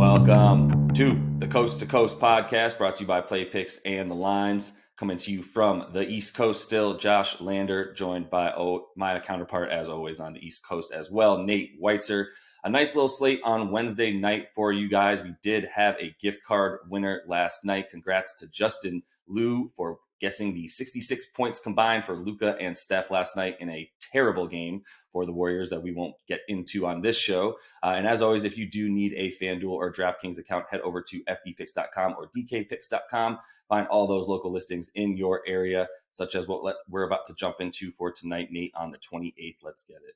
Welcome to the Coast to Coast podcast, brought to you by Play Picks and the Lines. Coming to you from the East Coast still, Josh Lander, joined by my counterpart, as always, on the East Coast as well, Nate Weitzer. A nice little slate on Wednesday night for you guys. We did have a gift card winner last night. Congrats to Justin Liu for guessing the 66 points combined for Luka and Steph last night in a terrible game for the Warriors that we won't get into on this show. And as always, if you do need a FanDuel or DraftKings account, head over to fdpicks.com or dkpicks.com. Find all those local listings in your area, such as what we're about to jump into for tonight, Nate, on the 28th. Let's get it.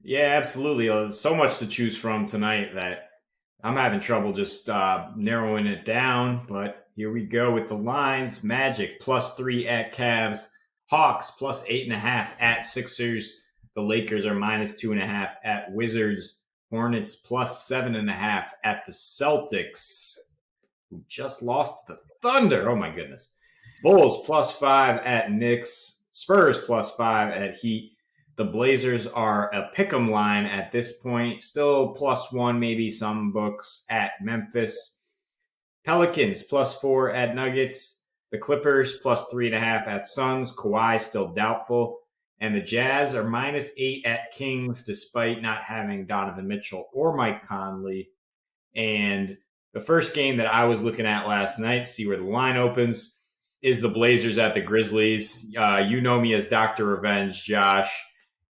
Yeah, absolutely. There's so much to choose from tonight that I'm having trouble just narrowing it down. But here we go with the lines. Magic +3 at Cavs. Hawks +8.5 at Sixers. The Lakers are -2.5 at Wizards. Hornets +7.5 at the Celtics, who just lost to the Thunder. Oh, my goodness. Bulls +5 at Knicks. Spurs +5 at Heat. The Blazers are a pick'em line at this point. Still +1, maybe some books at Memphis. Pelicans +4 at Nuggets. The Clippers +3.5 at Suns. Kawhi still doubtful. And the Jazz are -8 at Kings, despite not having Donovan Mitchell or Mike Conley. And the first game that I was looking at last night, see where the line opens, is the Blazers at the Grizzlies. You know me as Dr. Revenge, Josh.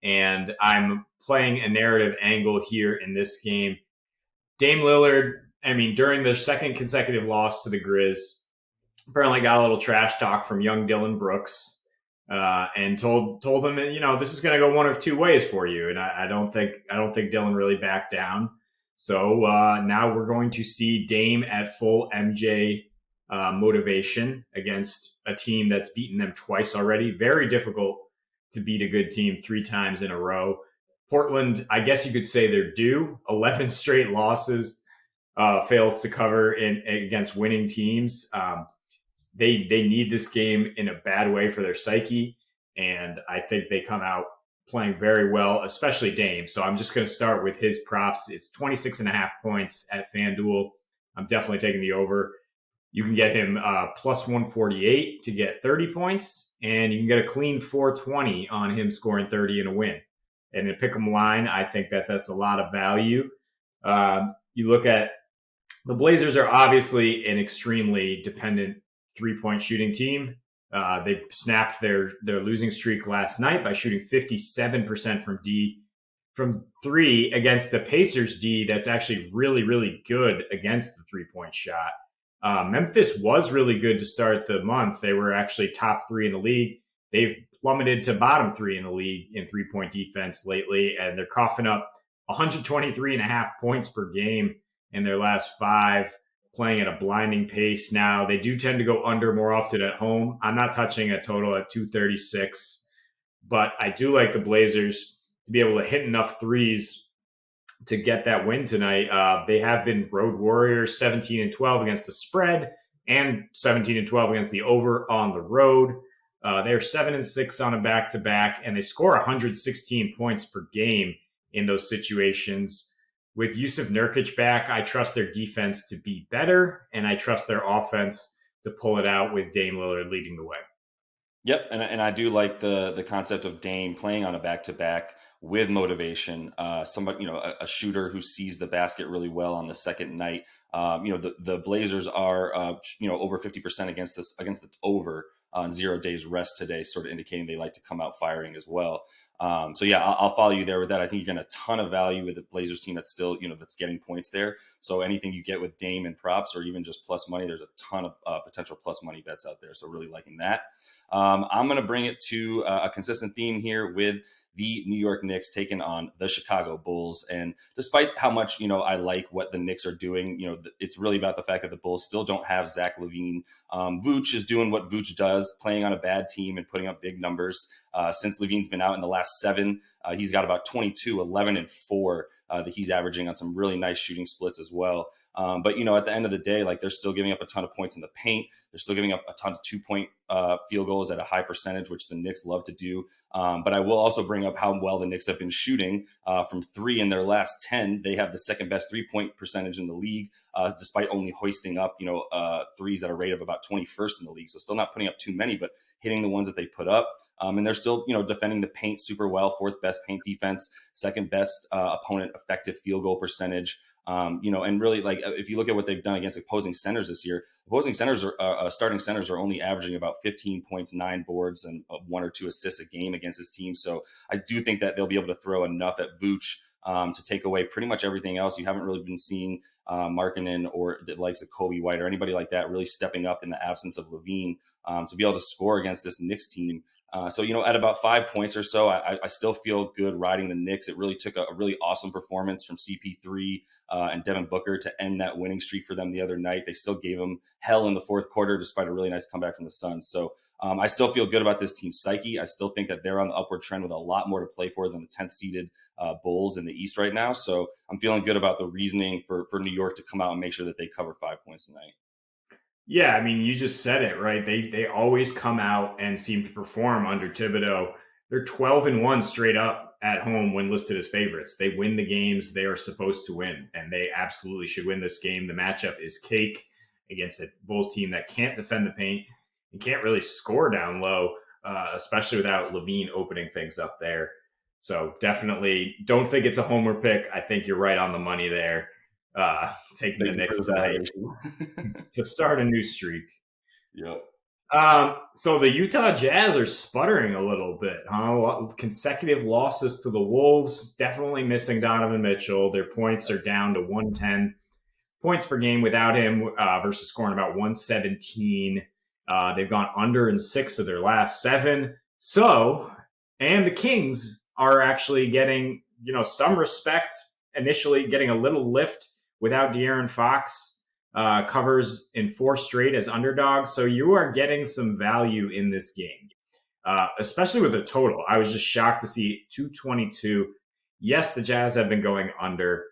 And I'm playing a narrative angle here in this game. Dame Lillard, during their second consecutive loss to the Grizz, apparently got a little trash talk from young Dylan Brooks and told him, this is going to go one of two ways for you. And I don't think Dylan really backed down. So now we're going to see Dame at full MJ motivation against a team that's beaten them twice already. Very difficult to beat a good team 3 times in a row. Portland, I guess you could say they're due. 11 straight losses, fails to cover against winning teams. They need this game in a bad way for their psyche, and I think they come out playing very well, especially Dame. So I'm just going to start with his props. It's 26.5 points at FanDuel. I'm definitely taking the over. You can get him +148 to get 30 points, and you can get a clean 420 on him scoring 30 in a win. And in pick'em line, I think that's a lot of value. You look at the Blazers are obviously an extremely dependent three-point shooting team. They snapped their losing streak last night by shooting 57% from three against the Pacers D. That's actually really, really good against the three-point shot. Memphis was really good to start the month. They were actually top 3 in the league. They've plummeted to bottom 3 in the league in three-point defense lately, and they're coughing up 123.5 points per game in their last 5, playing at a blinding pace now. They do tend to go under more often at home. I'm not touching a total at 236, but I do like the Blazers to be able to hit enough threes to get that win tonight. They have been road warriors, 17-12 against the spread and 17-12 against the over on the road. They're 7-6 on a back-to-back, and they score 116 points per game in those situations. With Yusuf Nurkic back, I trust their defense to be better, and I trust their offense to pull it out with Dame Lillard leading the way. Yep, and I do like the concept of Dame playing on a back-to-back with motivation. Somebody, a shooter who sees the basket really well on the second night. The Blazers are over 50% against the over on 0 days rest today, sort of indicating they like to come out firing as well. I'll follow you there with that. I think you're getting a ton of value with the Blazers team that's still, that's getting points there. So anything you get with Dame and props or even just plus money, there's a ton of potential plus money bets out there. So really liking that. I'm going to bring it to a consistent theme here with the New York Knicks taking on the Chicago Bulls. And despite how much, I like what the Knicks are doing, it's really about the fact that the Bulls still don't have Zach LaVine. Vooch is doing what Vooch does, playing on a bad team and putting up big numbers. Since LaVine's been out in the last 7, he's got about 22, 11, and 4 that he's averaging on some really nice shooting splits as well. But, at the end of the day, like they're still giving up a ton of points in the paint. They're still giving up a ton of 2-point field goals at a high percentage, which the Knicks love to do. But I will also bring up how well the Knicks have been shooting from three in their last 10. They have the second best 3-point percentage in the league, despite only hoisting up, threes at a rate of about 21st in the league. So still not putting up too many, but hitting the ones that they put up. And they're still, defending the paint super well, fourth best paint defense, second best opponent effective field goal percentage. And really, like, if you look at what they've done against opposing centers this year, opposing centers starting centers are only averaging about 15 points, 9 boards, and 1 or 2 assists a game against this team. So I do think that they'll be able to throw enough at Vooch to take away pretty much everything else. You haven't really been seeing Markkanen or the likes of Kobe White or anybody like that really stepping up in the absence of Levine to be able to score against this Knicks team. So, at about 5 points or so, I still feel good riding the Knicks. It really took a really awesome performance from CP3 and Devin Booker to end that winning streak for them the other night. They still gave them hell in the fourth quarter, despite a really nice comeback from the Suns. So I still feel good about this team's psyche. I still think that they're on the upward trend with a lot more to play for than the 10th seeded Bulls in the East right now. So I'm feeling good about the reasoning for New York to come out and make sure that they cover 5 points tonight. Yeah, I mean, you just said it, right? They always come out and seem to perform under Thibodeau. They're 12-1 straight up at home when listed as favorites. They win the games they are supposed to win, and they absolutely should win this game. The matchup is cake against a Bulls team that can't defend the paint and can't really score down low, especially without Levine opening things up there. So definitely don't think it's a homer pick. I think you're right on the money there. Taking the Knicks tonight to start a new streak. Yep. So the Utah Jazz are sputtering a little bit, huh? Consecutive losses to the Wolves, definitely missing Donovan Mitchell. Their points are down to 110 points per game without him versus scoring about 117. They've gone under in 6 of their last 7. And the Kings are actually getting, some respect, initially getting a little lift without De'Aaron Fox, covers in 4 straight as underdogs. So you are getting some value in this game, especially with the total. I was just shocked to see 222. Yes, the Jazz have been going under.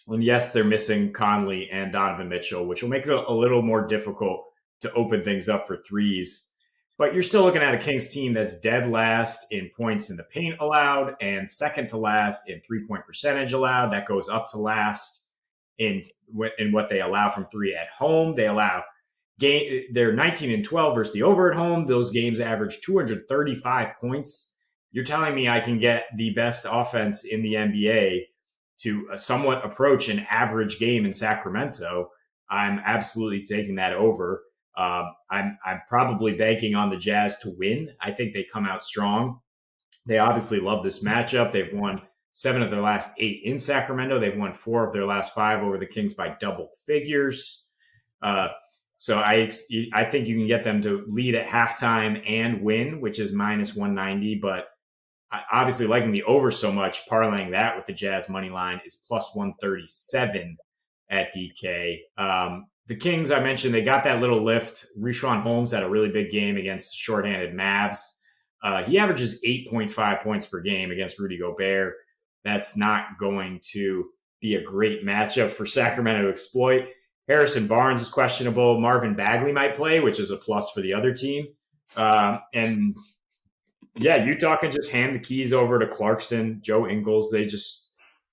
And yes, they're missing Conley and Donovan Mitchell, which will make it a little more difficult to open things up for threes. But you're still looking at a Kings team that's dead last in points in the paint allowed and second to last in 3-point percentage allowed. That goes up to last in what they allow from 3 at home. They're 19-12 versus the over at home. Those games average 235 points. You're telling me I can get the best offense in the NBA to somewhat approach an average game in Sacramento? I'm absolutely taking that over. I'm probably banking on the Jazz to win. I think they come out strong. They obviously love this matchup. They've won 7 of their last 8 in Sacramento. They've won 4 of their last 5 over the Kings by double figures. So I think you can get them to lead at halftime and win, which is minus 190. But obviously liking the over so much, parlaying that with the Jazz money line is plus 137 at DK. The Kings, I mentioned, they got that little lift. Richaun Holmes had a really big game against shorthanded Mavs. He averages 8.5 points per game against Rudy Gobert. That's not going to be a great matchup for Sacramento to exploit. Harrison Barnes is questionable. Marvin Bagley might play, which is a plus for the other team. And yeah, Utah can just hand the keys over to Clarkson, Joe Ingles.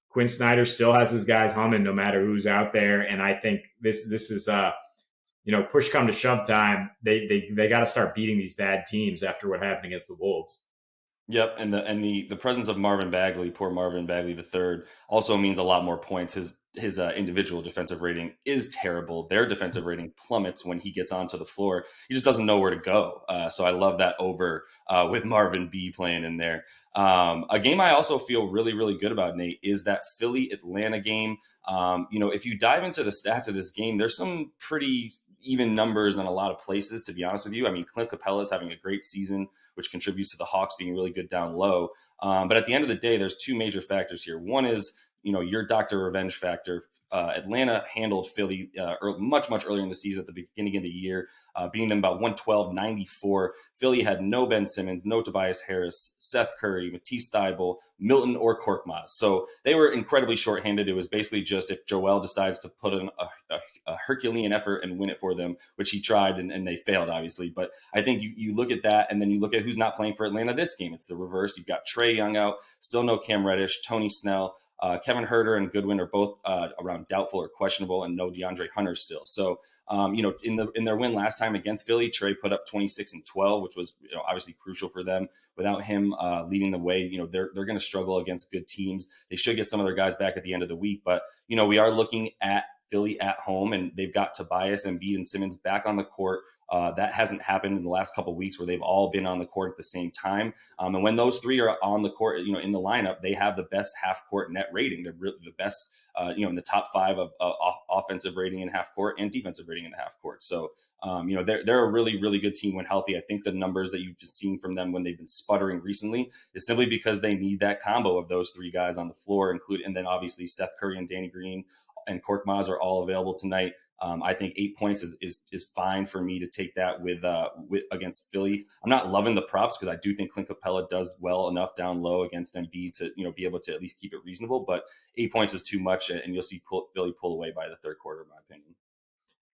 Quinn Snyder still has his guys humming no matter who's out there. And I think this is push come to shove time. They got to start beating these bad teams after what happened against the Wolves. Yep, and the presence of Marvin Bagley, poor Marvin Bagley III, also means a lot more points. His individual defensive rating is terrible. Their defensive rating plummets when he gets onto the floor. He just doesn't know where to go. So I love that over with Marvin B playing in there. A game I also feel really, really good about, Nate, is that Philly-Atlanta game. If you dive into the stats of this game, there's some pretty even numbers in a lot of places, to be honest with you. I mean, Clint Capella is having a great season, which contributes to the Hawks being really good down low. But at the end of the day, there's 2 major factors here. One is, your Dr. Revenge factor. Atlanta handled Philly much earlier in the season at the beginning of the year, beating them about 112-94. Philly had no Ben Simmons, no Tobias Harris, Seth Curry, Matisse Thybulle, Milton, or Korkmaz. So they were incredibly shorthanded. It was basically just if Joel decides to put in a Herculean effort and win it for them, which he tried and they failed, obviously. But I think you look at that and then you look at who's not playing for Atlanta this game. It's the reverse. You've got Trae Young out, still no Cam Reddish, Tony Snell. Kevin Huerter and Goodwin are both around doubtful or questionable, and no DeAndre Hunter still. So, in their win last time against Philly, Trae put up 26 and 12, which was obviously crucial for them. Without him leading the way, they're going to struggle against good teams. They should get some of their guys back at the end of the week, but we are looking at Philly at home, and they've got Tobias, Embiid, and Simmons back on the court. That hasn't happened in the last couple of weeks where they've all been on the court at the same time. And when those three are on the court, in the lineup, they have the best half court net rating. They're really the best, in the top 5 of offensive rating in half court and defensive rating in the half court. So, they're a really, really good team when healthy. I think the numbers that you've just seen from them when they've been sputtering recently is simply because they need that combo of those three guys on the floor, and then obviously Seth Curry and Danny Green and Korkmaz are all available tonight. I think 8 points is fine for me to take that with against Philly. I'm not loving the props because I do think Clint Capella does well enough down low against Embiid to be able to at least keep it reasonable. But 8 points is too much, and you'll see Philly pull away by the third quarter, in my opinion.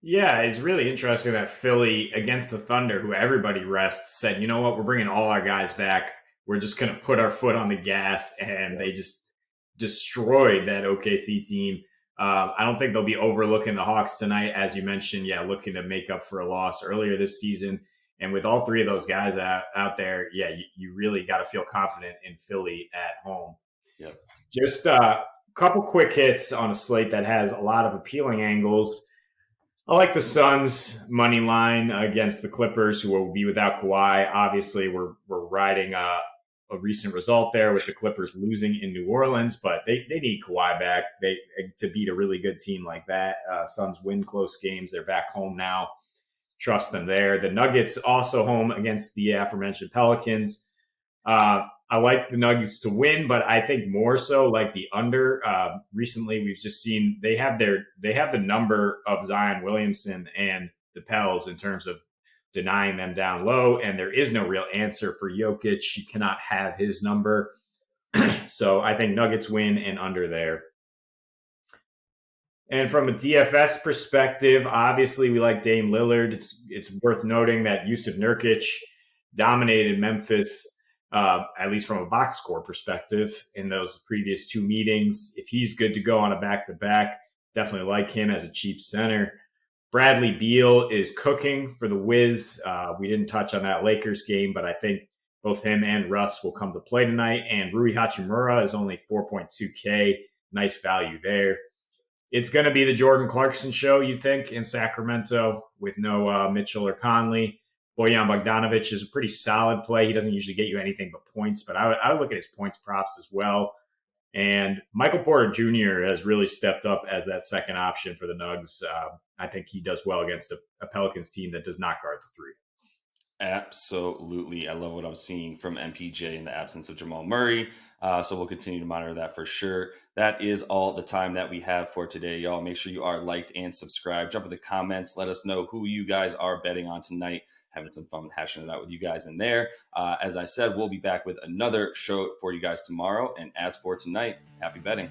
Yeah, it's really interesting that Philly against the Thunder, who everybody rests, said, you know what, we're bringing all our guys back. We're just going to put our foot on the gas, and they just destroyed that OKC team. I don't think they'll be overlooking the Hawks tonight, as you mentioned. Yeah, looking to make up for a loss earlier this season. And with all three of those guys out there, yeah, you really got to feel confident in Philly at home. Yep. Just a couple quick hits on a slate that has a lot of appealing angles. I like the Suns money line against the Clippers, who will be without Kawhi. Obviously, we're riding a recent result there with the Clippers losing in New Orleans, but they need Kawhi back to beat a really good team like that. Suns win close games. They're back home now. Trust them there. The Nuggets also home against the aforementioned Pelicans. I like the Nuggets to win, but I think more so like the under. Recently, we've just seen they have the number of Zion Williamson and the Pels in terms of denying them down low, and there is no real answer for Jokic. You cannot have his number. So I think Nuggets win and under there. And from a DFS perspective, obviously we like Dame Lillard. It's worth noting that Jusuf Nurkic dominated Memphis, at least from a box score perspective, in those previous 2 meetings. If he's good to go on a back-to-back, definitely like him as a cheap center. Bradley Beal is cooking for the Wiz. We didn't touch on that Lakers game, but I think both him and Russ will come to play tonight. And Rui Hachimura is only 4.2K. Nice value there. It's going to be the Jordan Clarkson show, you'd think, in Sacramento with no Mitchell or Conley. Bojan Bogdanovic is a pretty solid play. He doesn't usually get you anything but points, but I would look at his points props as well. And Michael Porter Jr. has really stepped up as that second option for the Nugs. I think he does well against a Pelicans team that does not guard the three. Absolutely. I love what I'm seeing from MPJ in the absence of Jamal Murray. So we'll continue to monitor that for sure. That is all the time that we have for today, y'all. Make sure you are liked and subscribed. Jump in the comments. Let us know who you guys are betting on tonight. Having some fun hashing it out with you guys in there. As I said, we'll be back with another show for you guys tomorrow. And as for tonight, happy betting.